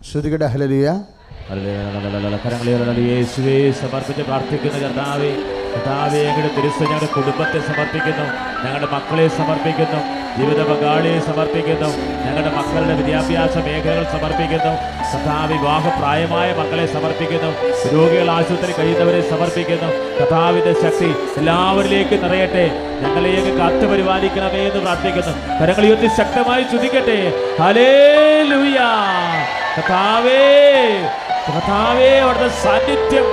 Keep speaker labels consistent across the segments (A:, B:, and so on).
A: ശ്രുതികട hallelujah.
B: യേശുവേ സമർപ്പിച്ച് പ്രാർത്ഥിക്കുന്ന കർത്താവേ, കർത്താവേ ഞങ്ങളുടെ തിരുസഭ, ഞങ്ങളുടെ കുടുംബത്തെ സമർപ്പിക്കുന്നു, ഞങ്ങളുടെ മക്കളെ സമർപ്പിക്കുന്നു, ജീവിത പങ്കാളിയെ സമർപ്പിക്കുന്നു, ഞങ്ങളുടെ മക്കളുടെ വിദ്യാഭ്യാസ മേഖലകൾ സമർപ്പിക്കുന്നു, കർത്താവ് വിവാഹപ്രായമായ മക്കളെ സമർപ്പിക്കുന്നു, രോഗികൾ ആശുപത്രി കഴിയുന്നവരെ സമർപ്പിക്കുന്നു. കർത്താവിന്റെ ശക്തി എല്ലാവരിലേക്കും നിറയട്ടെ. ഞങ്ങളെയൊക്കെ കാത്തു പരിപാലിക്കണമേ എന്ന് പ്രാർത്ഥിക്കുന്നു. കരങ്ങൾ ഉയർത്തി ശക്തമായി ചുതിക്കട്ടെ. ഹല്ലേലൂയ. കർത്താവേ, കർത്താവേ, അവിടുത്തെ സാന്നിധ്യം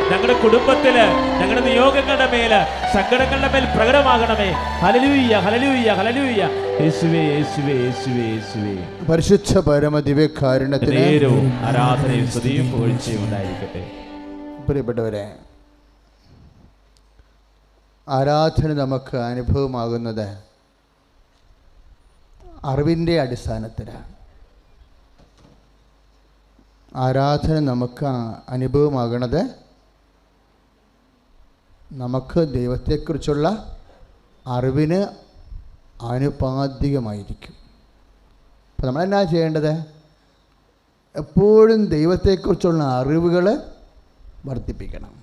B: ഞങ്ങളുടെ കുടുംബത്തില്, ഞങ്ങളുടെ നിയോഗങ്ങളുടെ മേല്, സങ്കടങ്ങളുടെ മേൽ പ്രകടമാകണമേ. ഹല്ലേലൂയ, ഹല്ലേലൂയ, ഹല്ലേലൂയ. യേശുവേ, യേശുവേ, യേശുവേ, യേശുവേ.
A: പരിശുദ്ധ പരമ ദിവ്യകാരുണ്യത്തിന്
B: നേരവും ആരാധനയും സ്തുതിയും പുകഴ്ചയും ഉണ്ടായിരിക്കട്ടെ.
A: പ്രിയപ്പെട്ടവരെ, ആരാധന നമുക്ക് അനുഭവമാകുന്നത് അറിവിൻ്റെ അടിസ്ഥാനത്തിലാണ്. ആരാധന നമുക്ക് അനുഭവമാകണത് നമുക്ക് ദൈവത്തെക്കുറിച്ചുള്ള അറിവിന് ആനുപാതികമായിരിക്കും. അപ്പോൾ നമ്മളെന്നാ ചെയ്യേണ്ടത്? എപ്പോഴും ദൈവത്തെക്കുറിച്ചുള്ള അറിവുകൾ വർദ്ധിപ്പിക്കണം.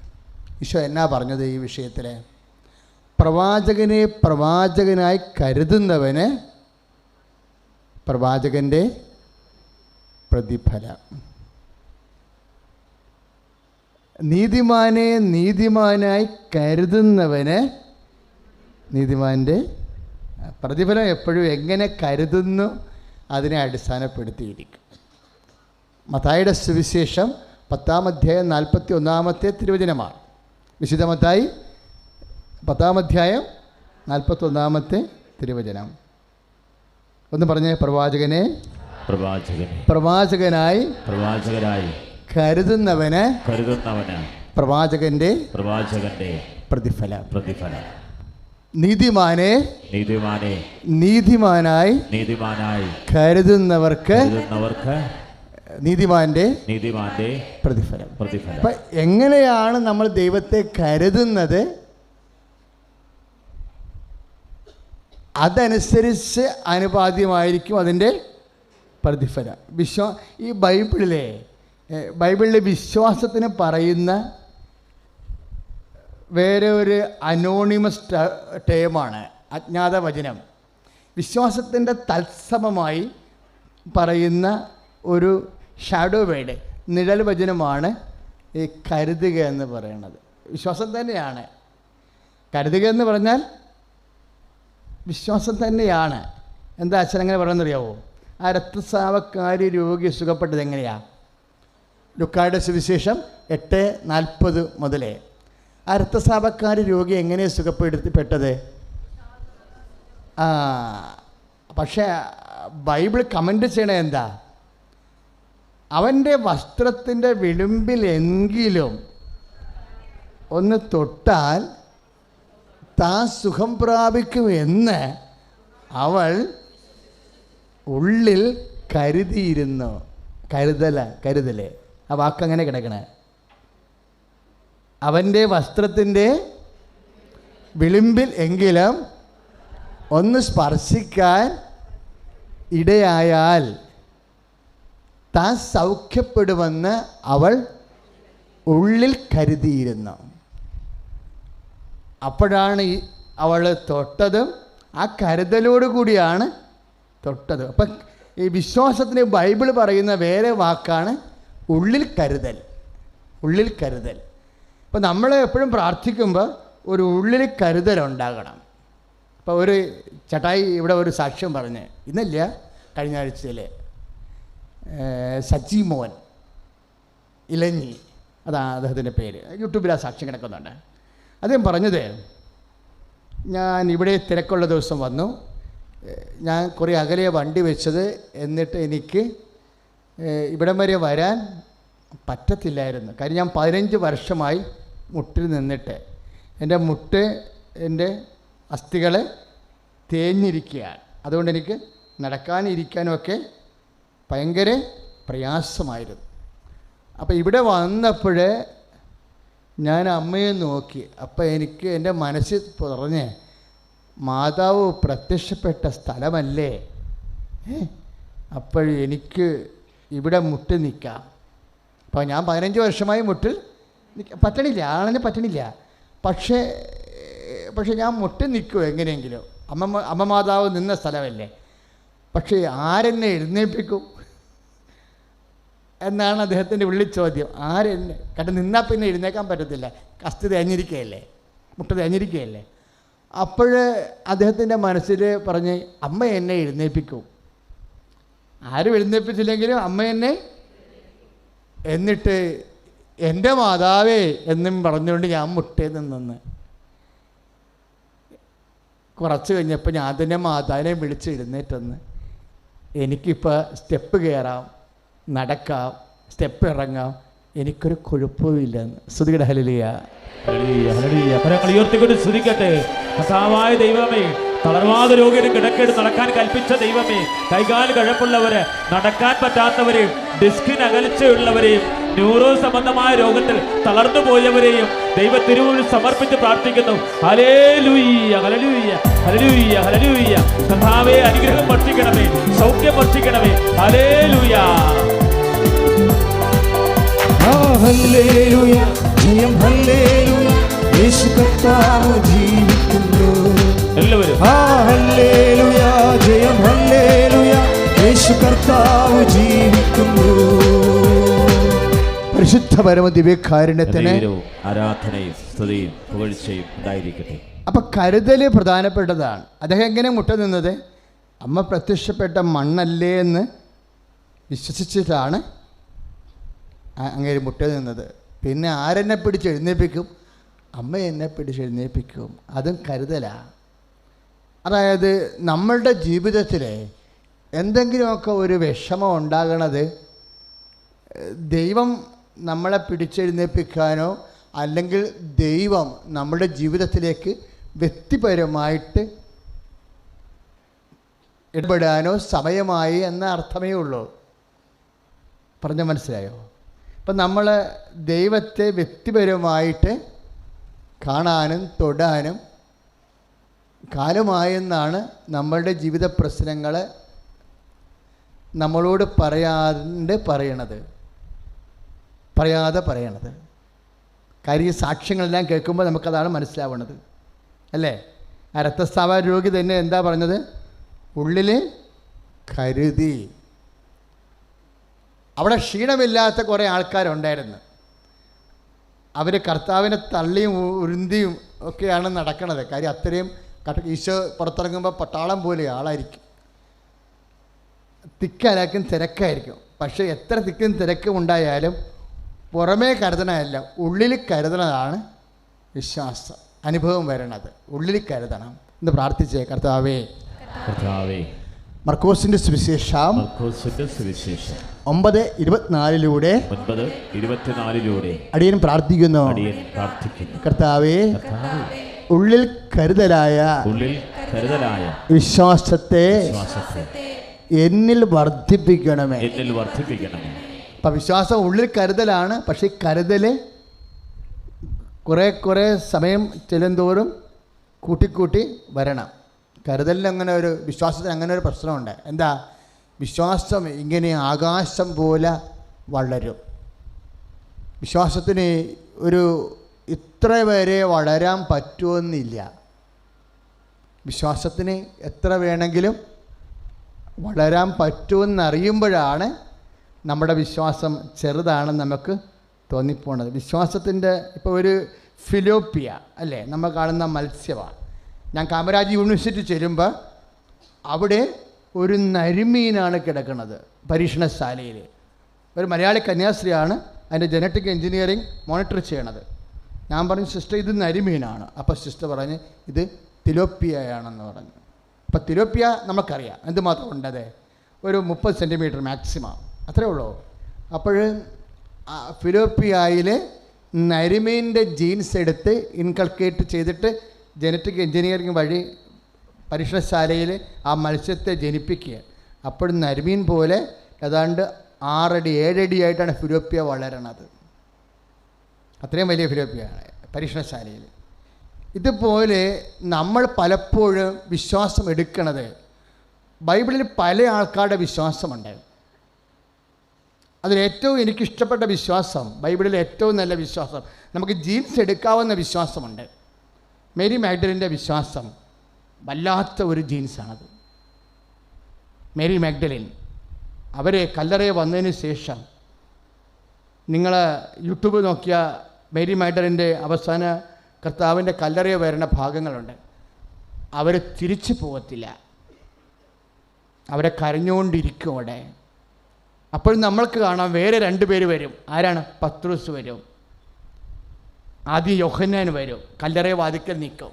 A: ഈശോ എന്നാ പറഞ്ഞത് ഈ വിഷയത്തിൽ? പ്രവാചകനെ പ്രവാചകനായി കരുതുന്നവന് പ്രവാചകൻ്റെ പ്രതിഫലം, നീതിമാനെ നീതിമാനായി കരുതുന്നവന് നീതിമാൻ്റെ പ്രതിഫലം. എപ്പോഴും എങ്ങനെ കരുതുന്നു അതിനെ അടിസ്ഥാനപ്പെടുത്തിയിരിക്കും. മത്തായിയുടെ സുവിശേഷം 10-ാം അധ്യായം 41-ാമത്തെ തിരുവചനമാണ്. വിശുദ്ധ മത്തായി 10-ാം അധ്യായം 41-ാമത്തെ തിരുവചനം. ഒന്ന് പറഞ്ഞേ. പ്രവാചകനായി കരുതുന്നവന് പ്രവാചകന്റെ പ്രതിഫലം. നീതിമാനായി കരുതുന്നവർക്ക് നീതിമാന്റെ പ്രതിഫലം. അപ്പം എങ്ങനെയാണ് നമ്മൾ ദൈവത്തെ കരുതുന്നത്? അതനുസരിച്ച് ആനുപാതികമായിരിക്കും അതിൻ്റെ പ്രതിഫലം. ഈ ബൈബിളിലെ വിശ്വാസത്തിന് പറയുന്ന വേറെ ഒരു അനോണിമസ് ടേമാണ് അജ്ഞാത വചനം. വിശ്വാസത്തിൻ്റെ തത്സമമായി പറയുന്ന ഒരു ഷാഡോ വേഡ്, നിഴൽ വചനമാണ് ഈ കരുതുക എന്ന് പറയുന്നത്. വിശ്വാസം തന്നെയാണ്. കരുതുക എന്ന് പറഞ്ഞാൽ വിശ്വാസം തന്നെയാണ്. എന്താ അച്ഛൻ അങ്ങനെ പറയുന്നറിയാവോ? ആ രക്തസ്രാവക്കാരി രോഗി സുഖപ്പെട്ടത് എങ്ങനെയാണ്? ലുക്കായുടെ സുവിശേഷം 8:40 മുതലേ ആ രക്തസ്രാവക്കാരി രോഗി എങ്ങനെ സുഖപ്പെടുത്തിപ്പെട്ടത്? പക്ഷേ ബൈബിൾ കമൻ്റ് ചെയ്യണത് എന്താ? അവൻ്റെ വസ്ത്രത്തിൻ്റെ വിളിമ്പിലെങ്കിലും ഒന്ന് തൊട്ടാൽ താൻ സുഖം പ്രാപിക്കുമെന്ന് അവൾ ഉള്ളിൽ കരുതിയിരുന്നു. കരുതല് ആ വാക്കങ്ങനെ കിടക്കണേ. അവൻ്റെ വസ്ത്രത്തിൻ്റെ വിളിമ്പിൽ എങ്കിലും ഒന്ന് സ്പർശിക്കാൻ ഇടയായാൽ താൻ സൗഖ്യപ്പെടുമെന്ന് അവൾ ഉള്ളിൽ കരുതിയിരുന്നു. അപ്പോഴാണ് അവൾ തൊട്ടതും ആ കരുതലോടു കൂടിയാണ് തൊട്ടത്. അപ്പം ഈ വിശ്വാസത്തിന് ബൈബിൾ പറയുന്ന വേറെ വാക്കാണ് ഉള്ളിൽ കരുതൽ. അപ്പം നമ്മൾ എപ്പോഴും പ്രാർത്ഥിക്കുമ്പോൾ ഒരു ഉള്ളിൽ കരുതലുണ്ടാകണം. ഇപ്പോൾ ഒരു ചട്ടായി ഇവിടെ ഒരു സാക്ഷ്യം പറഞ്ഞ് ഇന്നില്ല, കഴിഞ്ഞ ആഴ്ചയിൽ സജി മോൻ ഇലഞ്ഞി, അതാണ് അദ്ദേഹത്തിൻ്റെ പേര്, യൂട്യൂബിൽ ആ സാക്ഷ്യം കിടക്കുന്നുണ്ട്. അദ്ദേഹം പറഞ്ഞത്, ഞാൻ ഇവിടെ തിരക്കുള്ള ദിവസം വന്നു, ഞാൻ കുറേ അകലെ വണ്ടി വെച്ചത്, എന്നിട്ട് എനിക്ക് ഇവിടം വരെ വരാൻ പറ്റത്തില്ലായിരുന്നു. കാര്യം ഞാൻ 15 വർഷമായി മുട്ടിൽ നിന്നിട്ട് എൻ്റെ അസ്ഥികൾ തേഞ്ഞിരിക്കുകയാണ്. അതുകൊണ്ട് എനിക്ക് നടക്കാനും ഇരിക്കാനും ഒക്കെ ഭയങ്കര പ്രയാസമായിരുന്നു. അപ്പോൾ ഇവിടെ വന്നപ്പോൾ ഞാൻ അമ്മയെ നോക്കി. അപ്പോൾ എനിക്ക് എൻ്റെ മനസ്സിൽ പറഞ്ഞ്, മാതാവ് പ്രത്യക്ഷപ്പെട്ട സ്ഥലമല്ലേ. അപ്പോഴെനിക്ക് ഇവിടെ മുട്ടി നിൽക്കാം. അപ്പോൾ ഞാൻ 15 വർഷമായി മുട്ടിൽ പറ്റണില്ല, ആളിന് പറ്റണില്ല. പക്ഷേ ഞാൻ മുട്ടി നിൽക്കുമോ എങ്ങനെയെങ്കിലും? അമ്മ മാതാവ് നിന്ന സ്ഥലമല്ലേ. പക്ഷേ ആരെന്നെ എഴുന്നേൽപ്പിക്കും എന്നാണ് അദ്ദേഹത്തിൻ്റെ ഉള്ളിൽ ചോദ്യം. ആരെന്നെ? കാരണം നിന്നാൽ പിന്നെ എഴുന്നേക്കാൻ പറ്റത്തില്ല, കസ്തി തേഞ്ഞിരിക്കുകയല്ലേ, മുട്ട തേഞ്ഞിരിക്കുകയല്ലേ. അപ്പോൾ അദ്ദേഹത്തിൻ്റെ മനസ്സിൽ പറഞ്ഞ് അമ്മ എന്നെ എഴുന്നേൽപ്പിക്കും. ആരും എഴുന്നേൽപ്പിച്ചില്ലെങ്കിലും അമ്മ എന്നെ, എന്നിട്ട് എൻ്റെ മാതാവേ എന്നും പറഞ്ഞുകൊണ്ട് ഞാൻ മുട്ടേ നിന്ന്. കുറച്ച് കഴിഞ്ഞപ്പോൾ ഞാൻ തന്നെ മാതാവിനെ വിളിച്ച് എഴുന്നേറ്റെന്ന്. എനിക്കിപ്പോൾ സ്റ്റെപ്പ് കയറാം, നടക്കാം, സ്റ്റെപ്പ് ഇറങ്ങാം, എനിക്കൊരു കുഴപ്പമില്ലെന്ന്. സ്തുതിയുടെ ഹല്ലേലൂയ.
B: കരങ്ങൾ ഉയർത്തിക്കൊണ്ട് സ്തുതിക്കട്ടെ. കർത്താവായ ദൈവമേ, തളർവാദ രോഗിന് കിടക്കേട് നടക്കാൻ കൽപ്പിച്ച ദൈവമേ, കൈകാൽ കഴപ്പുള്ളവര്, നടക്കാൻ പറ്റാത്തവരെയും, ഡിസ്കിന് അകൽച്ചയുള്ളവരെയും, ന്യൂറോ സംബന്ധമായ രോഗത്തിൽ തളർന്നു പോയവരെയും ദൈവ തിരുമുമ്പിൽ സമർപ്പിച്ച് പ്രാർത്ഥിക്കുന്നു. Hallelujah, hallelujah, hallelujah, hallelujah. കർത്താവേ, അനുഗ്രഹം വർഷിക്കണമേ, സൗഖ്യം വർഷിക്കണമേ. ഹല്ലേലൂയ,
C: ഹല്ലേലൂയ, ജയം ഹല്ലേലൂയ, യേശു കർത്താവ് ജീവിക്കുന്നു.
B: എല്ലാവരും
C: ഹല്ലേലൂയ, ജയം ഹല്ലേലൂയ, യേശു കർത്താവ് ജീവിക്കുന്നു.
A: പരിശുദ്ധ പരമ ദിവ്യകാരുണ്യത്തിന്
B: ആരാധനയും സ്തുതിയും പുകഴ്ചയും ഉണ്ടായിരിക്കട്ടെ.
A: അപ്പം കരുതൽ പ്രധാനപ്പെട്ടതാണ്. അദ്ദേഹം എങ്ങനെ മുട്ട നിന്നത്? അമ്മ പ്രത്യക്ഷപ്പെട്ട മണ്ണല്ലേ എന്ന് വിശ്വസിച്ചിട്ടാണ് അങ്ങനെ മുട്ട നിന്നത്. പിന്നെ ആരെന്നെ പിടിച്ച് എഴുന്നേൽപ്പിക്കും? അമ്മ എന്നെ പിടിച്ച് എഴുന്നേൽപ്പിക്കും. അതും കരുതലാണ്. അതായത് നമ്മളുടെ ജീവിതത്തിൽ എന്തെങ്കിലുമൊക്കെ ഒരു വിഷമം ഉണ്ടാകണത് ദൈവം നമ്മളെ പിടിച്ചെഴുന്നേൽപ്പിക്കാനോ അല്ലെങ്കിൽ ദൈവം നമ്മുടെ ജീവിതത്തിലേക്ക് വ്യക്തിപരമായിട്ട് ഇടപെടാനോ സമയമായി എന്ന അർത്ഥമേ ഉള്ളൂ. പറഞ്ഞ മനസ്സിലായോ? അപ്പം നമ്മൾ ദൈവത്തെ വ്യക്തിപരമായിട്ട് കാണാനും തൊടാനും കാലമായെന്നാണ് നമ്മളുടെ ജീവിത പ്രശ്നങ്ങൾ നമ്മളോട് പറയാതെ പറയണത്. കാര്യം സാക്ഷ്യങ്ങളെല്ലാം കേൾക്കുമ്പോൾ നമുക്കതാണ് മനസ്സിലാവുന്നത്, അല്ലേ? ആ രക്തസ്രാവ രോഗി തന്നെ എന്താ പറഞ്ഞത്? ഉള്ളിൽ കരുതി. അവിടെ ക്ഷീണമില്ലാത്ത കുറേ ആൾക്കാരുണ്ടായിരുന്നു. അവർ കർത്താവിനെ തള്ളിയും ഉരുന്തിയും ഒക്കെയാണ് നടക്കണത്. കാര്യം അത്രയും ഈശോ പുറത്തിറങ്ങുമ്പോൾ പട്ടാളം പോലെ ആളായിരിക്കും, തിക്കാലാക്കും തിരക്കായിരിക്കും. പക്ഷേ എത്ര തിക്കും തിരക്കും ഉണ്ടായാലും പുറമേ കരുതണമല്ല, ഉള്ളിൽ കരുതണതാണ് വിശ്വാസം അനുഭവം വരണത്. ഉള്ളിൽ കരുതണം എന്ന് പ്രാർത്ഥിച്ചേ. കർത്താവേ, മർക്കോസിന്റെ സുവിശേഷം 9:24 അടിയൻ പ്രാർത്ഥിക്കുന്നു. കർത്താവേ, ഉള്ളിൽ കരുതലായ വിശ്വാസത്തെ എന്നിൽ വർദ്ധിപ്പിക്കണമേ. അപ്പം വിശ്വാസം ഉള്ളിൽ കരുതലാണ്. പക്ഷേ കരുതൽ കുറേ സമയം ചെല്ലുന്തോറും കൂട്ടിക്കൂട്ടി വരണം. കരുതലിന് അങ്ങനെ ഒരു, വിശ്വാസത്തിന് അങ്ങനെ ഒരു പ്രശ്നമുണ്ട്. എന്താ? വിശ്വാസം ഇങ്ങനെ ആകാശം പോലെ വളരും. വിശ്വാസത്തിന് ഒരു ഇത്ര വരെ വളരാൻ പറ്റുമെന്നില്ല. വിശ്വാസത്തിന് എത്ര വേണമെങ്കിലും വളരാൻ പറ്റുമെന്നറിയുമ്പോഴാണ് നമ്മുടെ വിശ്വാസം ചെറുതാണെന്ന് നമുക്ക് തോന്നിപ്പോണത്. വിശ്വാസത്തിൻ്റെ ഇപ്പോൾ ഒരു ഫിലോപ്പിയ അല്ലേ നമ്മൾ കാണുന്ന മത്സ്യമാണ്. ഞാൻ കാമരാജ് യൂണിവേഴ്സിറ്റി ചെല്ലുമ്പോൾ അവിടെ ഒരു നരിമീനാണ് കിടക്കുന്നത് പരീക്ഷണശാലയിൽ. ഒരു മലയാളി കന്യാസ്ത്രീയാണ് അതിൻ്റെ ജനറ്റിക് എഞ്ചിനീയറിംഗ് മോണിറ്റർ ചെയ്യണത്. ഞാൻ പറഞ്ഞു, സിസ്റ്റർ ഇത് നരിമീനാണ്. അപ്പോൾ സിസ്റ്റർ പറഞ്ഞ് ഇത് തിലോപ്പിയയാണെന്ന് പറഞ്ഞു. അപ്പോൾ തിലോപ്പിയ നമുക്കറിയാം എന്തുമാത്രം ഉണ്ടത്, ഒരു 30 സെൻറ്റിമീറ്റർ മാക്സിമം, അത്രേ ഉള്ളൂ. അപ്പോൾ ഫിലോപ്പിയയിൽ നരിമീൻ്റെ ജീൻസ് എടുത്ത് ഇൻകൾക്കേറ്റ് ചെയ്തിട്ട് ജനറ്റിക് എഞ്ചിനീയറിംഗ് വഴി പരീക്ഷണശാലയിൽ ആ മത്സ്യത്തെ ജനിപ്പിക്കുക. അപ്പോൾ നരിമീൻ പോലെ ഏതാണ്ട് 6 അടി 7 അടിയായിട്ടാണ് ഫിലോപ്പിയ വളരണത്. അത്രയും വലിയ ഫിലോപ്പിയാണ് പരീക്ഷണശാലയിൽ. ഇതുപോലെ നമ്മൾ പലപ്പോഴും വിശ്വാസം എടുക്കണത്, ബൈബിളിൽ പല ആൾക്കാരുടെ വിശ്വാസമുണ്ട്. അതിലേറ്റവും എനിക്കിഷ്ടപ്പെട്ട വിശ്വാസം, ബൈബിളിലെ ഏറ്റവും നല്ല വിശ്വാസം, നമുക്ക് ജീൻസ് എടുക്കാവുന്ന വിശ്വാസമുണ്ട്. മേരി മാഗ്ഡലിൻ്റെ വിശ്വാസം വല്ലാത്ത ഒരു ജീൻസാണത്. മേരി മാഗ്ഡലിൻ അവർ കല്ലറയിൽ വന്നതിന് ശേഷം നിങ്ങൾ യൂട്യൂബ് നോക്കിയ മേരി മാഗ്ഡലിൻ്റെ അവസാന കർത്താവിൻ്റെ കല്ലറയിൽ വരുന്ന ഭാഗങ്ങളുണ്ട്. അവർ തിരിച്ചു പോകത്തില്ല, അവരെ കരഞ്ഞുകൊണ്ടിരിക്കും അവിടെ. അപ്പോൾ നമ്മൾക്ക് കാണാം വേറെ 2 പേര് വരും. ആരാണ്? പത്രോസ് വരും, ആദ്യം യോഹന്നാൻ വരും. കല്ലറ വാതിക്കൽ നിൽക്കും,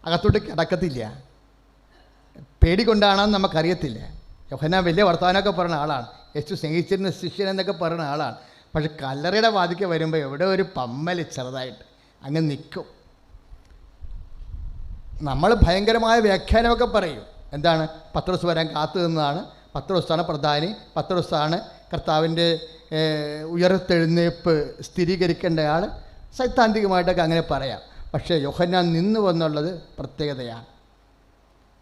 A: അകത്തോട്ട് കിടക്കത്തില്ല. പേടി കൊണ്ടാണെന്ന് നമുക്കറിയത്തില്ല. യോഹന്നാൻ വലിയ വർത്തമാനമൊക്കെ പറയുന്ന ആളാണ്, യേശു സ്നേഹിച്ചിരുന്ന ശിഷ്യൻ എന്നൊക്കെ പറയുന്ന ആളാണ്. പക്ഷെ കല്ലറയുടെ വാതിക്കൽ വരുമ്പോൾ എവിടെ ഒരു പമ്മൽ ചെറുതായിട്ട് അങ്ങ് നിൽക്കും. നമ്മൾ ഭയങ്കരമായ വ്യാഖ്യാനമൊക്കെ പറയും. എന്താണ്? പത്രോസ് വരാൻ കാത്തു നിന്നതാണ്, പത്രോസാണ് പ്രധാനി, പത്രോസാണ് കർത്താവിൻ്റെ ഉയർത്തെഴുന്നേൽപ്പ് സ്ഥിരീകരിക്കേണ്ടയാൾ. സൈദ്ധാന്തികമായിട്ടൊക്കെ അങ്ങനെ പറയാം. പക്ഷേ യോഹന്നാൻ നിന്ന് വന്നുള്ളത് പ്രത്യേകതയാണ്.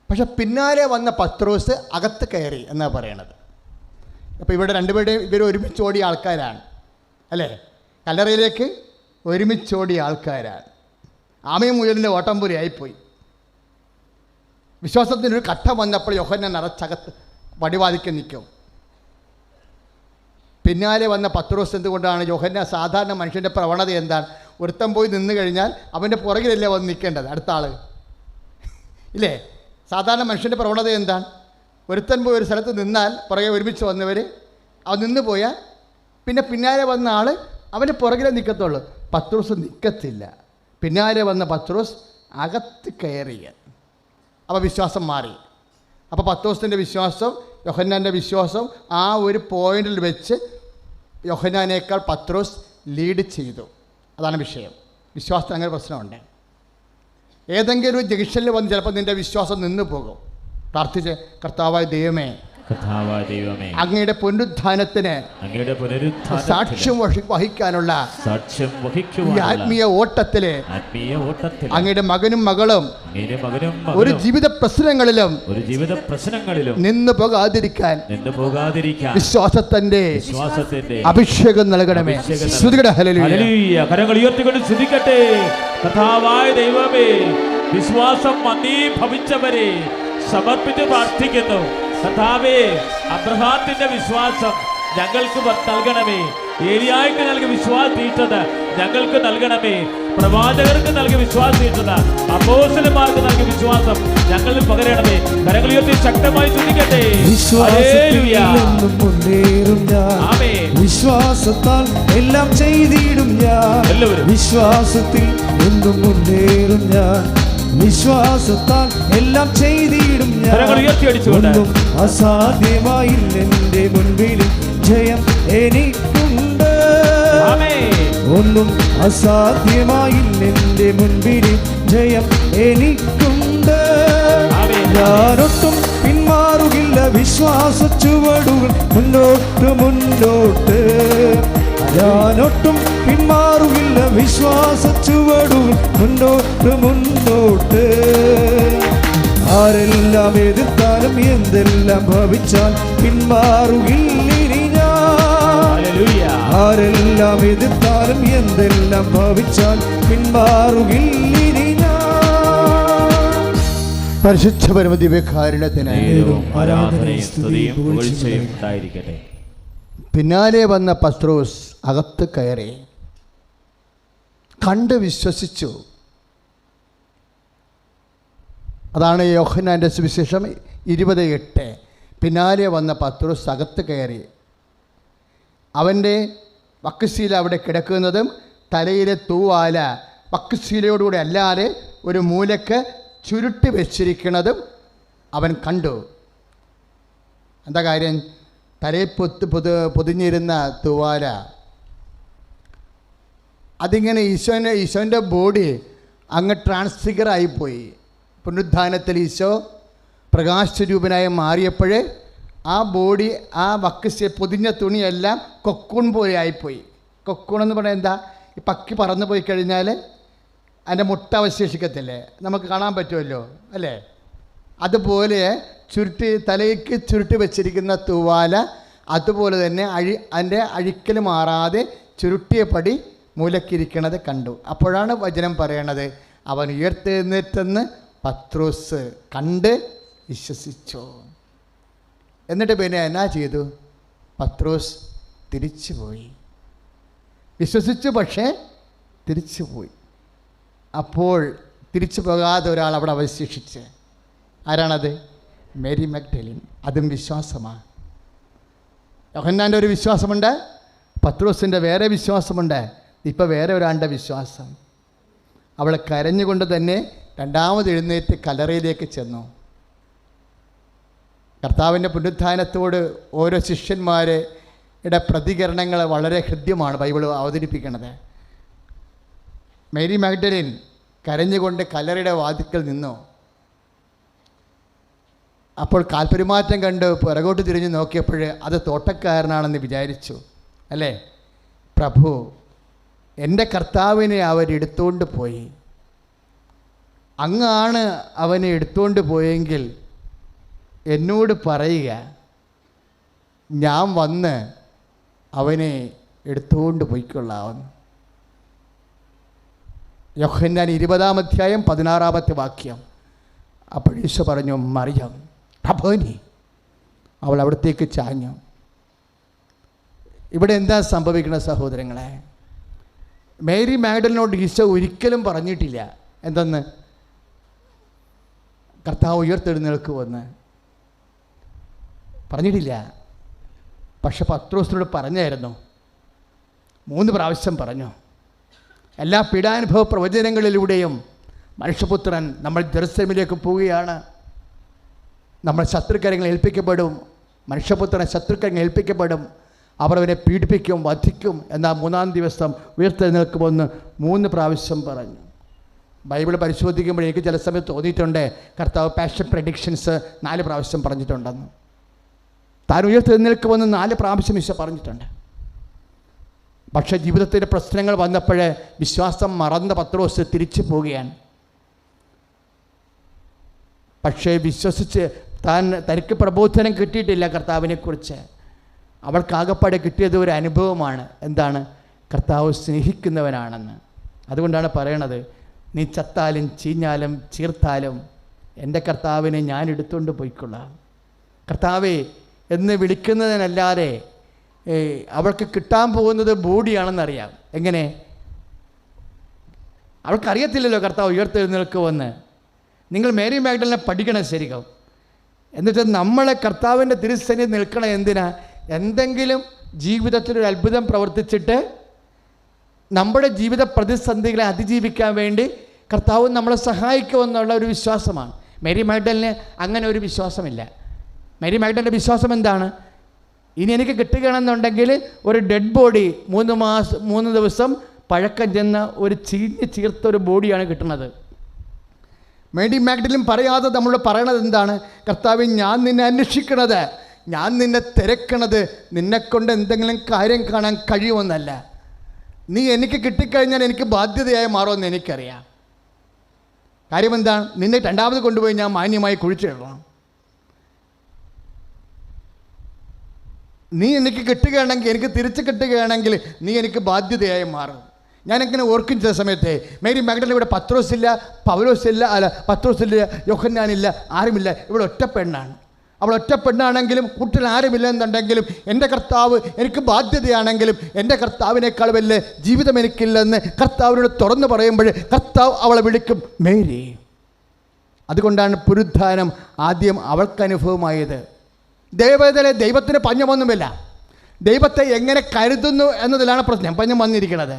A: പക്ഷെ പിന്നാലെ വന്ന പത്രോസ് അകത്ത് കയറി എന്നാണ് പറയണത്. അപ്പോൾ ഇവിടെ 2 പേരുടെയും ഇവർ ഒരുമിച്ചോടിയ ആൾക്കാരാണ് അല്ലേ? കല്ലറയിലേക്ക് ഒരുമിച്ചോടിയ ആൾക്കാരാണ്. ആമയും മുയലിൻ്റെ ഓട്ടംപുരി ആയിപ്പോയി. വിശ്വാസത്തിനൊരു ഘട്ടം വന്നപ്പോൾ യോഹന്നാൻ നിറച്ചകത്ത് വടിവാതിക്ക് നിൽക്കും. പിന്നാലെ വന്ന പത്രോസ് എന്തുകൊണ്ടാണ്? യോഹന്നാൻ സാധാരണ മനുഷ്യൻ്റെ പ്രവണത എന്താണ്? ഒരുത്തൻ പോയി നിന്ന് കഴിഞ്ഞാൽ അവൻ്റെ പുറകിലല്ലേ വന്ന് നിൽക്കേണ്ടത് അടുത്ത ആൾ, ഇല്ലേ? സാധാരണ മനുഷ്യൻ്റെ പ്രവണത എന്താണ്? ഒരുത്തൻ പോയി ഒരു സ്ഥലത്ത് നിന്നാൽ പുറകെ ഒരുമിച്ച് വന്നവർ അവൻ നിന്ന് പോയാൽ പിന്നെ പിന്നാലെ വന്ന ആൾ അവൻ്റെ പുറകിലേ നിൽക്കത്തുള്ളൂ. പത്രോസ് നിൽക്കത്തില്ല. പിന്നാലെ വന്ന പത്രോസ് അകത്ത് കയറിയ. അപ്പോൾ വിശ്വാസം മാറി. അപ്പോൾ പത്രോസിൻ്റെ വിശ്വാസം യോഹന്നാൻ്റെ വിശ്വാസം ആ ഒരു പോയിന്റിൽ വെച്ച് യോഹന്നാനേക്കാൾ പത്രോസ് ലീഡ് ചെയ്തു. അതാണ് വിഷയം. വിശ്വാസത്തിന് അങ്ങനെ പ്രശ്നമുണ്ട്. ഏതെങ്കിലും ഒരു ജംഗ്ഷനിൽ വന്ന് ചിലപ്പോൾ നിൻ്റെ വിശ്വാസം നിന്ന് പോകും. പ്രാർത്ഥിച്ച്, കർത്താവായ ദൈവമേ, അങ്ങയുടെ പുനരുത്ഥാനത്തിന് സാക്ഷ്യം വഹിക്കാനുള്ള ആത്മീയ ഓട്ടത്തില് അങ്ങയുടെ മകനും മകളും ഒരു ജീവിത പ്രശ്നങ്ങളിലും നിന്ന് പോകാതിരിക്കാൻ വിശ്വാസത്തിന്റെ അഭിഷേകം നൽകണമേ. ശ്രുതികട ഹല്ലേലൂയ.
B: കരങ്ങൾ ഉയർത്തിക്കൊണ്ട് ശ്രുതിക്കട്ടെ. കർത്താവായ ദൈവമേ, വിശ്വാസം മന്ദീഭവിച്ചവരെ സമർപ്പിച്ച് പ്രാർത്ഥിക്കുന്നു. കർത്താവേ, അബ്രഹാത്തിന്റെ വിശ്വാസം ഞങ്ങൾക്ക് നൽകണമേ. ഏലിയായ്ക്ക് നൽകിയ വിശ്വാസീഷ്ഠത ഞങ്ങൾക്ക് നൽകണമേ. പ്രവാചകർക്ക് നൽകിയ വിശ്വാസീഷ്ഠത, അപ്പോസ്തലന്മാർക്ക് നൽകിയ വിശ്വാസം ഞങ്ങളിൽ പകരണമേ. കരങ്ങൾ ഉയർത്തി ശക്തമായി സ്തുതിക്കട്ടെ.
C: വിശ്വാസത്താൽ എല്ലാം ചെയ്തിടും ഞാൻ.
B: എല്ലാവരും
C: വിശ്വാസത്തിൽ എന്നും മുന്നേറും ഞാൻ. വിശ്വാസത്താൽ എല്ലാം ചെയ്തിടും ഞാൻ. ഒന്നും അസാധ്യമായില്ല എൻ്റെ മുൻപിൽ ജയം എനിക്കുണ്ട്. ഒന്നും അസാധ്യമായില്ല എൻ്റെ മുൻപിൽ ജയം എനിക്കുണ്ട്. ഞാനൊട്ടും പിന്മാറുകില്ല. വിശ്വാസ ചുവടുകൾ മുന്നോട്ട് മുന്നോട്ട്. ഞാനൊട്ടും പിന്മാറുകില്ല. വിശ്വാസ ചുവടുകൾ മുന്നോട്ട് മുന്നോട്ട്. ആരെല്ലാം എതിർത്താലും എന്തെല്ലാം ഭവിച്ചാൽ പിന്മാറുകില്ലിനി ഞാൻ. ആരെല്ലാം എതിർത്താലും എന്തെല്ലാം ഭവിച്ചാൽ പിന്മാറുകില്ലിനി ഞാൻ.
A: പരിശുദ്ധ പരമദിവ്യകാരുണ്യത്തിന്
B: ആരാധനയും സ്തുതിയും പുകഴ്ചയും ഉണ്ടായിരിക്കട്ടെ.
A: പിന്നാലെ വന്ന പത്രോസ് അകത്ത് കയറി, കണ്ട് വിശ്വസിച്ചു. അതാണ് യോഹന്നാൻ്റെ സുവിശേഷം 20:8. പിന്നാലെ വന്ന പത്രോസ് അകത്ത് കയറി. അവൻ്റെ വക്കശീല അവിടെ കിടക്കുന്നതും തലയിലെ തൂവാല വക്കശീലയോടുകൂടി അല്ലാതെ ഒരു മൂലക്ക് ചുരുട്ടി വെച്ചിരിക്കുന്നതും അവൻ കണ്ടു. എന്താ കാര്യം? തലയിൽ പൊതിഞ്ഞിരുന്ന തൂവാല അതിങ്ങനെ ഈശോൻ്റെ ബോഡി അങ്ങ് ട്രാൻസ്ഫിഗറായിപ്പോയി. പുനരുദ്ധാനത്തിൽ ഈശോ പ്രകാശരൂപനായി മാറിയപ്പോൾ ആ ബോഡി, ആ വക്കശ പൊതിഞ്ഞ തുണിയെല്ലാം കൊക്കൂൺ പോലെ ആയിപ്പോയി. കൊക്കൂൺ എന്ന് പറഞ്ഞാൽ എന്താ? ഈ പക്കി പറന്നു പോയി കഴിഞ്ഞാൽ അതിൻ്റെ മുട്ട അവശേഷിക്കത്തില്ലേ? നമുക്ക് കാണാൻ പറ്റുമല്ലോ അല്ലേ? അതുപോലെ തലയ്ക്ക് ചുരുട്ടി വെച്ചിരിക്കുന്ന തൂവാല അതുപോലെ തന്നെ അതിൻ്റെ അഴിക്കൽ മാറാതെ ചുരുട്ടിയ പടി മൂലക്കിരിക്കണത് കണ്ടു. അപ്പോഴാണ് വചനം പറയണത്, അവൻ ഉയർത്തെഴുന്നേറ്റെന്ന് പത്രോസ് കണ്ട് വിശ്വസിച്ചു. എന്നിട്ട് പിന്നെ എന്നാ ചെയ്തു? പത്രോസ് തിരിച്ചുപോയി. വിശ്വസിച്ചു, പക്ഷേ തിരിച്ചുപോയി. അപ്പോൾ തിരിച്ചു പോകാതെ ഒരാൾ അവിടെ അവശേഷിച്ച്. ആരാണത്? മേരി മഗ്ദലിൻ. അതും വിശ്വാസമാണ്. യോഹന്നാൻ്റെ ഒരു വിശ്വാസമുണ്ട്, പത്രോസിൻ്റെ വേറെ വിശ്വാസമുണ്ട്, ഇപ്പം വേറെ ഒരാളുടെ വിശ്വാസം. അവൾ കരഞ്ഞുകൊണ്ട് തന്നെ രണ്ടാമത് എഴുന്നേറ്റ് കല്ലറയിലേക്ക് ചെന്നു. കർത്താവിൻ്റെ പുനരുത്ഥാനത്തോട് ഓരോ ശിഷ്യന്മാരുടെ പ്രതികരണങ്ങൾ വളരെ ഹൃദ്യമാണ് ബൈബിൾ അവതരിപ്പിക്കുന്നത്. മേരി മഗ്ദലിൻ കരഞ്ഞുകൊണ്ട് കല്ലറയുടെ വാതിക്കൽ നിന്നു. അപ്പോൾ കാൽപെരുമാറ്റം കണ്ട് പുറകോട്ട് തിരിഞ്ഞ് നോക്കിയപ്പോൾ അത് തോട്ടക്കാരനാണെന്ന് വിചാരിച്ചു. അല്ലേ? പ്രഭു, എൻ്റെ കർത്താവിനെ അവരെടുത്തുകൊണ്ട് പോയി. അങ്ങാണ് അവനെ എടുത്തുകൊണ്ട് പോയെങ്കിൽ എന്നോട് പറയുക, ഞാൻ വന്ന് അവനെ എടുത്തുകൊണ്ട് പോയിക്കൊള്ളാവുന്നു. യോഹന്നാൻ 20-ാം അധ്യായം 16-ാമത്തെ വാക്യം. അപ്പോൾ ഈശോ പറഞ്ഞു, മറിയം റബ്ബോനി. അവൾ അവിടത്തേക്ക് ചാഞ്ഞു. ഇവിടെ എന്താ സംഭവിക്കുന്നത് സഹോദരങ്ങളെ? മേരി മാഗ്ഡലിനോട് ഈശോ ഒരിക്കലും പറഞ്ഞിട്ടില്ല എന്തെന്ന്, കർത്താവ് ഉയർത്തെഴുന്നേൽക്കുമെന്ന് പറഞ്ഞിട്ടില്ല. പക്ഷെ പത്രോസിനോട് പറഞ്ഞായിരുന്നു. 3 പ്രാവശ്യം പറഞ്ഞു. എല്ലാ പീഡാനുഭവ പ്രവചനങ്ങളിലൂടെയും മനുഷ്യപുത്രൻ നമ്മൾ ജെറുസലേമിലേക്ക് പോവുകയാണ്, നമ്മൾ ശത്രുക്കരങ്ങൾ ഏൽപ്പിക്കപ്പെടും, മനുഷ്യപുത്രൻ ശത്രുക്കരങ്ങൾ ഏൽപ്പിക്കപ്പെടും, അവർ അവനെ പീഡിപ്പിക്കും, വധിക്കും, എന്നാൽ 3-ാം ദിവസം ഉയർത്തെഴുന്നേൽക്കുമെന്ന് 3 പ്രാവശ്യം പറഞ്ഞു. ബൈബിൾ പരിശോധിക്കുമ്പോൾ എനിക്ക് ചില സമയത്ത് തോന്നിയിട്ടുണ്ട് കർത്താവ് പാഷൻ പ്രഡിക്ഷൻസ് 4 പ്രാവശ്യം പറഞ്ഞിട്ടുണ്ടെന്ന്. താൻ ഉയർത്തെഴുന്നേൽക്കുമെന്ന് 4 പ്രാവശ്യം ഈശോ പറഞ്ഞിട്ടുണ്ട്. പക്ഷേ ജീവിതത്തിൻ്റെ പ്രശ്നങ്ങൾ വന്നപ്പോൾ വിശ്വാസം മറന്ന പത്രോസ് തിരിച്ചു പോവുകയാണ്. പക്ഷേ വിശ്വസിച്ച് തനിക്ക് പ്രബോധനം കിട്ടിയിട്ടില്ല കർത്താവിനെക്കുറിച്ച്. അവൾക്കാകപ്പാടെ കിട്ടിയത് ഒരു അനുഭവമാണ്. എന്താണ്? കർത്താവ് സ്നേഹിക്കുന്നവനാണെന്ന്. അതുകൊണ്ടാണ് പറയണത്, നീ ചത്താലും ചീഞ്ഞാലും ചീർത്താലും എൻ്റെ കർത്താവിനെ ഞാൻ എടുത്തുകൊണ്ട് പോയിക്കൊള്ളാം. കർത്താവേ എന്ന് വിളിക്കുന്നതിനല്ലാതെ അവൾക്ക് കിട്ടാൻ പോകുന്നത് ബോഡിയാണെന്നറിയാം. എങ്ങനെ? അവൾക്കറിയത്തില്ലല്ലോ കർത്താവ് ഉയർത്തെഴുന്നേൽക്കുമെന്ന്. നിങ്ങൾ മേരി മാഗ്ഡലിനെ പഠിക്കണം ശരിക്കും. എന്നിട്ട് നമ്മളെ കർത്താവിൻ്റെ തിരുസന്നിധിയിൽ നിൽക്കണം. എന്തിനാ? എന്തെങ്കിലും ജീവിതത്തിലൊരു അത്ഭുതം പ്രവർത്തിച്ചിട്ട് നമ്മുടെ ജീവിത പ്രതിസന്ധികളെ അതിജീവിക്കാൻ വേണ്ടി കർത്താവ് നമ്മളെ സഹായിക്കുമെന്നുള്ള ഒരു വിശ്വാസമാണ്. മേരി മാഗ്ഡലിന് അങ്ങനെ ഒരു വിശ്വാസമില്ല. മേരി മാഗ്ഡലിൻ്റെ വിശ്വാസം എന്താണ്? ഇനി എനിക്ക് കിട്ടുകയാണെന്നുണ്ടെങ്കിൽ ഒരു ഡെഡ് ബോഡി 3 ദിവസം പഴക്കം ചെന്ന ഒരു ചീർത്ത ഒരു ബോഡിയാണ് കിട്ടുന്നത്. മേരി മാഗ്ഡലിൻ പറയാതെ നമ്മൾ പറയണത് എന്താണ്? കർത്താവ്, ഞാൻ നിന്നെ അന്വേഷിക്കണത്, ഞാൻ നിന്നെ തിരക്കണത് നിന്നെക്കൊണ്ട് എന്തെങ്കിലും കാര്യം കാണാൻ കഴിയുമെന്നല്ല, നീ എനിക്ക് കിട്ടിക്കഴിഞ്ഞാൽ എനിക്ക് ബാധ്യതയായി മാറുമെന്ന് എനിക്കറിയാം. കാര്യം എന്താണ്? നിന്നെ രണ്ടാമത് കൊണ്ടുപോയി ഞാൻ മാന്യമായി കുഴിച്ചിടണം. നീ എനിക്ക് കിട്ടുകയാണെങ്കിൽ, എനിക്ക് തിരിച്ച് കിട്ടുകയാണെങ്കിൽ നീ എനിക്ക് ബാധ്യതയായി മാറും. ഞാനെങ്ങനെ ഓർക്കും ചില സമയത്തെ, മേരി മാഗ്ഡലിൻ ഇവിടെ പത്രോസില്ല, പൗലോസില്ല, പത്രോസില്ല, യോഹന്നാനില്ല, ആരുമില്ല. ഇവിടെ ഒറ്റ പെണ്ണാണ്. അവൾ ഒറ്റ പെണ്ണാണെങ്കിലും കൂട്ടിൽ ആരുമില്ല എന്നുണ്ടെങ്കിലും എൻ്റെ കർത്താവ് എനിക്ക് ബാധ്യതയാണെങ്കിലും എൻ്റെ കർത്താവിനേക്കാൾ വലിയ ജീവിതം എനിക്കില്ലെന്ന് കർത്താവിനോട് തുറന്നു പറയുമ്പോൾ കർത്താവ് അവളെ വിളിക്കും മേരി. അതുകൊണ്ടാണ് പുനരുത്ഥാനം ആദ്യം അവൾക്ക് അനുഭവമായത്. ദൈവത്തിന് പഞ്ഞമൊന്നുമില്ല. ദൈവത്തെ എങ്ങനെ കരുതുന്നു എന്നതിലാണ് പ്രശ്നം, പഞ്ഞം വന്നിരിക്കുന്നത്.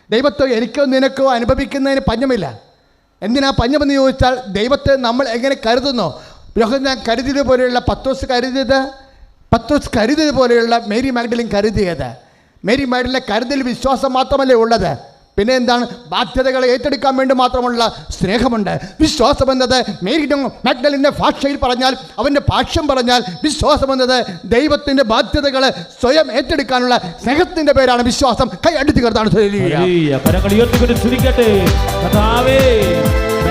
A: ദൈവത്തെ എനിക്കോ നിനക്കോ അനുഭവിക്കുന്നതിന് പഞ്ഞമില്ല. എന്തിനാ പഞ്ഞമെന്ന് ചോദിച്ചാൽ, ദൈവത്തെ നമ്മൾ എങ്ങനെ കരുതുന്നു. യോഹന്നാൻ കരുതിയത് പോലെയുള്ള പത്രോസ് കരുതിയത് പോലെയുള്ള മേരി മാഗ്ഡലിൻ കരുതിയത്. മേരി മാഗ്ഡലിൻ്റെ കരുതൽ വിശ്വാസം മാത്രമല്ലേ ഉള്ളത്, പിന്നെ എന്താണ്? ബാധ്യതകളെ ഏറ്റെടുക്കാൻ വേണ്ടി മാത്രമുള്ള സ്നേഹമുണ്ട്. വിശ്വാസം എന്നത് മേരി മാഗ്ഡലിൻ്റെ ഭാഷയിൽ പറഞ്ഞാൽ, അവൻ്റെ ഭാഷ്യം പറഞ്ഞാൽ, വിശ്വാസം എന്നത് ദൈവത്തിൻ്റെ ബാധ്യതകളെ സ്വയം ഏറ്റെടുക്കാനുള്ള സ്നേഹത്തിൻ്റെ പേരാണ് വിശ്വാസം. കൈ അടുത്ത് കർത്താണ്.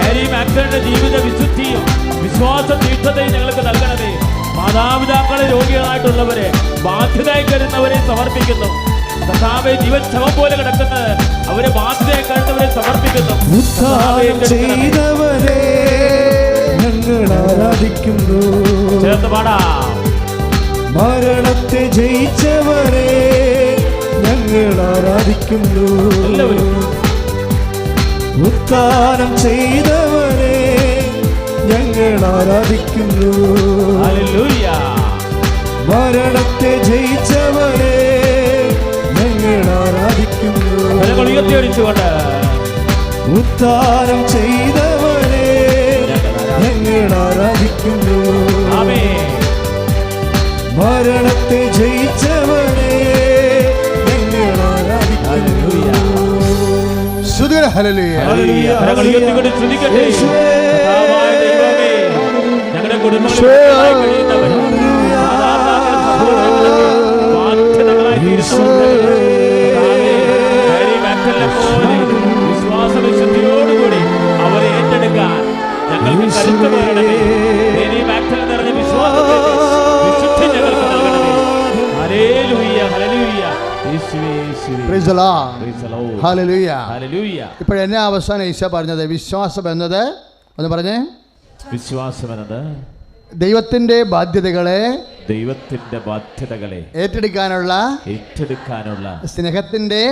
B: മേരി മാക്ടറുടെ ജീവിത വിശുദ്ധിയും വിശ്വാസ തീർത്ഥതയും ഞങ്ങൾക്ക് നൽകണമേ. മാതാപിതാക്കളെ രോഗികളായിട്ടുള്ളവരെ, ബാധ്യതയായി കരുതുന്നവരെ സമർപ്പിക്കുന്നു. കർത്താവേ, ജീവൻ ശവം പോലെ കിടക്കുന്നത് അവരെ ബാധ്യതയായി കരുതുന്നവരെ സമർപ്പിക്കുന്നു.
C: ഉദ്ധാനം ചെയ്തവരെ ഞങ്ങൾ ആരാധിക്കുന്നു.
B: ചേർത്ത് പാടാം.
C: മരണത്തെ ജയിച്ചവരെ ഞങ്ങൾ ആരാധിക്കുന്നു. ഉദ്ധാനം ചെയ്തവരെ ഞങ്ങൾ ആരാധിക്കുന്നു.
B: ഹല്ലേലൂയ.
C: മരണത്തെ ജയിച്ചവരെ ഞങ്ങൾ ആരാധിക്കുന്നു.
B: കരങ്ങൾ ഉയർത്തിയടിച്ചുകൊണ്ട്
C: ഉദ്ധാനം ചെയ്തവരെ ഞങ്ങൾ ആരാധിക്കുന്നു.
B: ആമേൻ.
C: മരണത്തെ ജയിച്ചവരെ ഞങ്ങൾ ആരാധിക്കുന്നു.
A: സ്തുതി, ഹല്ലേലൂയ.
B: ഹല്ലേലൂയ. കരങ്ങൾ ഉയർത്തിക്കൊണ്ട് സ്തുതിക്കട്ടെ. കർത്താവായ ദൈവമേ, ഞങ്ങളുടെ കുടുംബങ്ങളിൽ കഴിയുന്നവർ, ബാധ്യതകളായി തീരുന്നവർ, മേരി മാക്ടറിനെ പോലെ വിശ്വാസവിശുദ്ധിയോടുകൂടി അവരെ ഏറ്റെടുക്കാൻ ഞങ്ങൾക്ക് കരുത്ത് പകരണമേ. മേരി മാക്ടറിൽ നിറഞ്ഞ വിശ്വാസത്തിന്റെ വിശുദ്ധി ഞങ്ങൾക്ക് നൽകണമേ. ഹല്ലേലൂയ, ഹല്ലേലൂയ. യേശുവേ, യേശുവേ.
A: Praise the Lord.
B: Praise the Lord.
A: ഹല്ലേലൂയ.
B: ഹല്ലേലൂയ.
A: ഇപ്പോഴെന്നെ അവസാനം ഈശോ പറഞ്ഞത് വിശ്വാസം എന്നത് ഒന്ന് പറഞ്ഞേ,
B: വിശ്വാസം എന്നത്
A: ദൈവത്തിൻ്റെ ബാധ്യതകളെ ഏറ്റെടുക്കാനുള്ള സ്നേഹത്തിൻ്റെ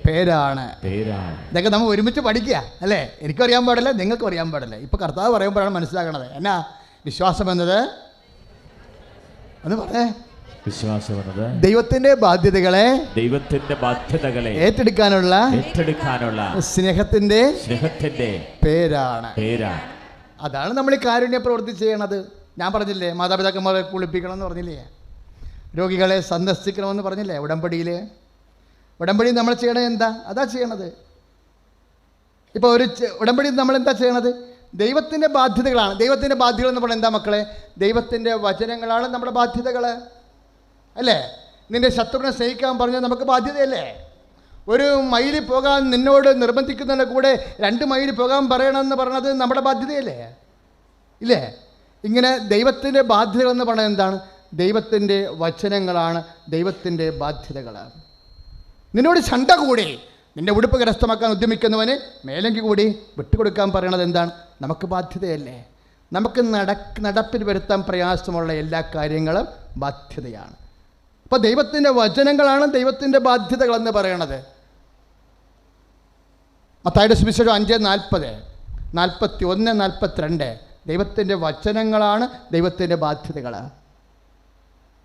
A: പേരാണ്. ഇതൊക്കെ നമ്മൾ ഒരുമിച്ച് പഠിക്കുക അല്ലേ? എനിക്കും അറിയാൻ പാടില്ല, നിങ്ങൾക്കും അറിയാൻ പാടില്ല. ഇപ്പോൾ കർത്താവ് പറയുമ്പോഴാണ് മനസ്സിലാക്കണത്. എന്നാ വിശ്വാസം എന്നത്? ഒന്ന് പറഞ്ഞേ.
B: വിശ്വാസം എന്നത്
A: ദൈവത്തിന്റെ ബാധ്യതകളെ ഏറ്റെടുക്കാനുള്ള സ്നേഹത്തിന്റെ പേരാണ്. അതാണ് നമ്മൾ ഈ കാരുണ്യ പ്രവൃത്തി ചെയ്യണത്. ഞാൻ പറഞ്ഞില്ലേ, മാതാപിതാക്കന്മാരെ കുളിപ്പിക്കണം എന്ന് പറഞ്ഞില്ലേ, രോഗികളെ സന്ദർശിക്കണമെന്ന് പറഞ്ഞില്ലേ, ഉടമ്പടി നമ്മൾ ചെയ്യണത് എന്താ? അതാ ചെയ്യണത്. ഇപ്പോൾ ഒരു ഉടമ്പടി നമ്മൾ എന്താ ചെയ്യണത്? ദൈവത്തിൻ്റെ ബാധ്യതകളാണ്. ദൈവത്തിൻ്റെ ബാധ്യതകൾ എന്ന് പറഞ്ഞാൽ എന്താ മക്കളെ? ദൈവത്തിൻ്റെ വചനങ്ങളാണ് നമ്മുടെ ബാധ്യതകൾ അല്ലേ? നിന്റെ ശത്രുവിനെ സ്നേഹിക്കാൻ പറഞ്ഞാൽ നമുക്ക് ബാധ്യതയല്ലേ? ഒരു മൈൽ പോകാൻ നിന്നോട് നിർബന്ധിക്കുന്നതിൻ്റെ കൂടെ 2 മൈൽ പോകാൻ പറയണമെന്ന് പറഞ്ഞത് നമ്മുടെ ബാധ്യതയല്ലേ? ഇല്ലേ? ഇങ്ങനെ ദൈവത്തിൻ്റെ ബാധ്യതകളെന്ന് പറഞ്ഞാൽ എന്താണ്? ദൈവത്തിൻ്റെ വചനങ്ങളാണ് ദൈവത്തിൻ്റെ ബാധ്യതകൾ. നിന്നോട് ചണ്ട കൂടി നിൻ്റെ ഉടുപ്പ് കരസ്ഥമാക്കാൻ ഉദ്യമിക്കുന്നവന് മേലെങ്കിൽ കൂടി വിട്ടുകൊടുക്കാൻ പറയണത് എന്താണ്? നമുക്ക് ബാധ്യതയല്ലേ? നമുക്ക് നടപ്പിൽ വരുത്താൻ പ്രയാസമുള്ള എല്ലാ കാര്യങ്ങളും ബാധ്യതയാണ്. അപ്പോൾ ദൈവത്തിൻ്റെ വചനങ്ങളാണ് ദൈവത്തിൻ്റെ ബാധ്യതകളെന്ന് പറയണത്. മത്തായിയുടെ സുവിശേഷം 5:40, 41, 42 ദൈവത്തിൻ്റെ വചനങ്ങളാണ് ദൈവത്തിൻ്റെ ബാധ്യതകൾ.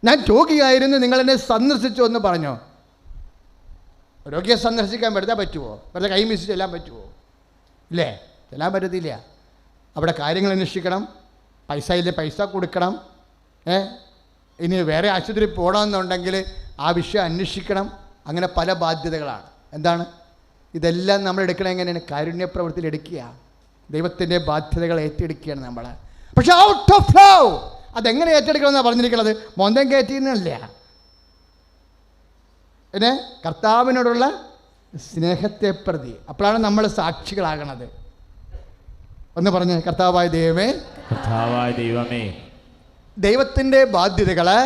A: ഞാൻ രോഗിയായിരുന്നു, നിങ്ങളെന്നെ സന്ദർശിച്ചു എന്ന് പറഞ്ഞു. രോഗിയെ സന്ദർശിക്കാൻ വെറുതെ പറ്റുമോ? വെറുതെ കൈ വീശി ചെല്ലാൻ പറ്റുമോ? ഇല്ലേ? ചെല്ലാൻ പറ്റത്തില്ല. അവിടെ കാര്യങ്ങൾ അന്വേഷിക്കണം, പൈസ ഇല്ലേ പൈസ കൊടുക്കണം. ഇനി വേറെ ആശുപത്രി പോകണമെന്നുണ്ടെങ്കിൽ ആ വിഷയം അന്വേഷിക്കണം. അങ്ങനെ പല ബാധ്യതകളാണ്. എന്താണ് ഇതെല്ലാം നമ്മൾ എടുക്കണം? എങ്ങനെയാണ്? കാരുണ്യ പ്രവൃത്തിയിൽ എടുക്കുക. ദൈവത്തിൻ്റെ ബാധ്യതകൾ ഏറ്റെടുക്കുകയാണ് നമ്മൾ. പക്ഷെ ഔട്ട് ഓഫ് ലവ് അതെങ്ങനെ ഏറ്റെടുക്കണമെന്നാണ് പറഞ്ഞിരിക്കുന്നത്? മൊന്തം കയറ്റിയെന്നല്ല, പിന്നെ കർത്താവിനോടുള്ള സ്നേഹത്തെ പ്രതി. അപ്പോഴാണ് നമ്മൾ സാക്ഷികളാകണത്. ഒന്ന് പറഞ്ഞ്, കർത്താവായ ദൈവമേ,
B: കർത്താവായ ദൈവമേ,
A: ദൈവത്തിൻ്റെ ബാധ്യതകള്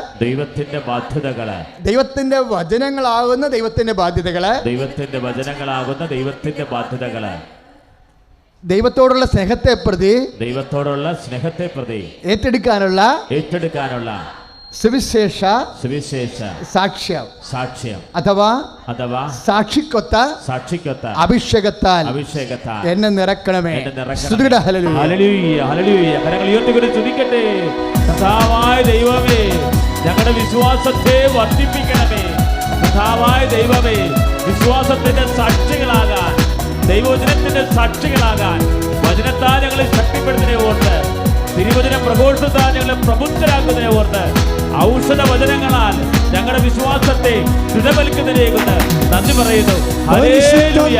A: ദൈവത്തിൻ്റെ വചനങ്ങളാകുന്ന ദൈവത്തിൻ്റെ ബാധ്യതകള് ദൈവത്തോടുള്ള സ്നേഹത്തെ പ്രതി ഏറ്റെടുക്കാനുള്ള സുവിശേഷ സാക്ഷ്യം അഥവാ സാക്ഷിക്കൊത്ത അഭിഷേകത്താൽ എന്നെ നിറക്കണമേ.
B: കർത്താവായ ദൈവമേ, ഞങ്ങളുടെ വിശ്വാസത്തെ വർദ്ധിപ്പിക്കണമേ. കർത്താവായ ദൈവമേ, വിശ്വാസത്തിന്റെ സാക്ഷികളാകാൻ, ദൈവവചനത്തിന്റെ സാക്ഷികളാകാൻ വചനത്താൽ ഞങ്ങളെ ശക്തിപ്പെടുന്നതിനെ ഓർത്ത്, തിരുവചന പ്രഘോഷത്താൽ ഞങ്ങളെ പ്രബുദ്ധരാക്കുന്നതിനെ ഓർത്ത്, ഔഷധ വചനങ്ങളാൽ ഞങ്ങളുടെ വിശ്വാസത്തെ ദൃഢവൽക്കുന്നതിനെ കൊണ്ട് നന്ദി പറയുന്നു. ഹല്ലേലൂയ.